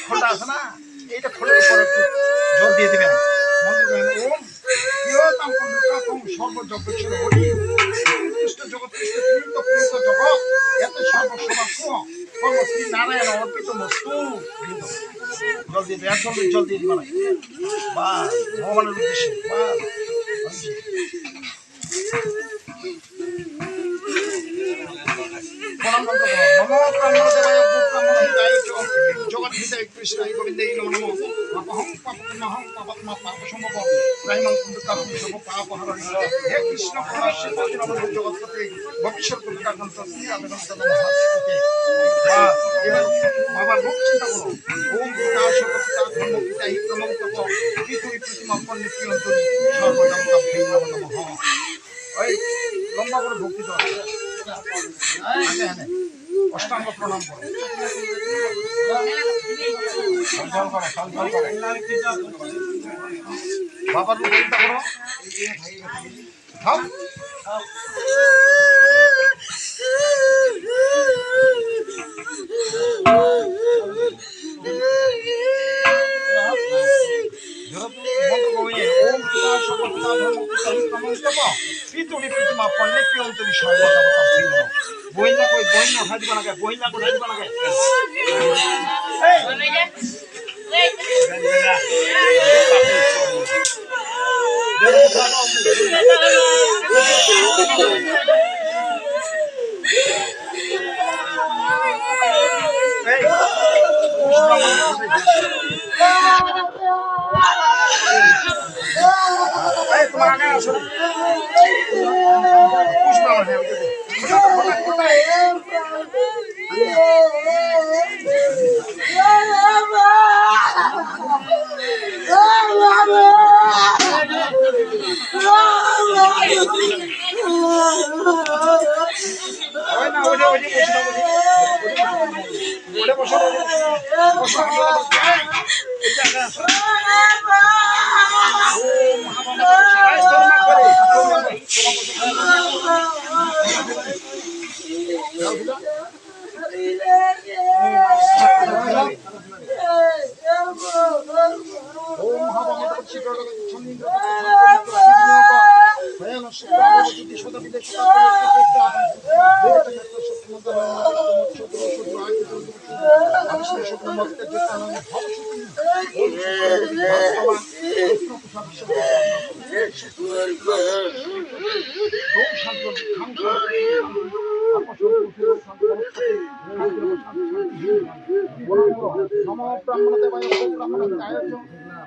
খোলটা আছে না, এইটা খোলের উপরে একটু জল দিয়ে দিবেন। মন্ত্র করেন ওম প্রিয়তম পুণ্যকাতম সর্বজগৎ হরি কৃষ্ণ জগৎ কৃষ্ণ প্রিয়ত প্রিয়ত জগৎ এত সর্বসভাস্য কর্ম শ্রী নারায়ণ অর্পিত মস্তু। জল দিয়ে দেয়, জল দিয়ে দিবা না বা ভগবানের উদ্দেশ্যে বা জগৎ হিতায় কৃষ্ণায় গোবিন্দায় নমো নমঃ পাপহং পাপমহং পাপাত্মা পাপসম্ভব প্রাইমং কুন্দকাপং সর্ব পাপহরণি হে কৃষ্ণ করুণাশ্রী পতিতাবন্ধু জগৎপতে ভবিষ্যৎ কুন্দকাকান্ত শ্রী আবেদন্ত নমঃতে। বা এবার বাবার রূপ চিন্তা করো। ওম পিতা সর্বপিতা ধর্ম পিতা হি প্রমং তপ পৃথিবী প্রতিমা পণ্ডিত অন্তরি সর্বজগতা ভৈ নমো নমঃ। ওই লম্বা করে ভক্তি দাও আগে আনে অষ্টাঙ্গ প্রণাম করো, বাবার রূপ চিন্তা করো। বইনা কই বইনা উঠাই দিব লাগে, বইনা উঠাই দিব লাগে। তোমার আগে আসো নমো ব্রাহ্মণ দেবায় ব্রাহ্মণ আয়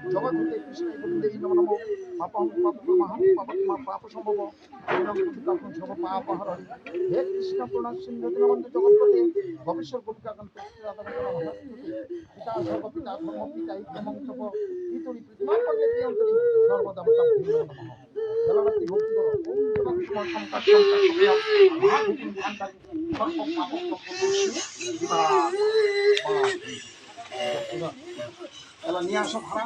জগৎ হতে কৃষ্ণ গোবিন্দে নমো নমো পাপং পাপমহং পাপমা পাপ সম্ভব কাপন সব পাপ হরণ হে কৃষ্ণ প্রণাম সিন্ধু দীনবন্ধু জগৎপতে ভবিষ্যৎ গোপিকাকান্ত পিতা সর্ব পিতা ধর্ম পিতা ইত্যমং তপ পিতুরি প্রতিমা পর্বে প্রিয়ন্তরি সর্বদেবতা নমঃ জলরাত্রি ভক্তি করো ওম জগৎ সময় সংকাশ সংকাশ প্রিয় মহাভূতিম ধ্যানকারী সর্ব পাপ এলা নিয়ে আসো ভাড়া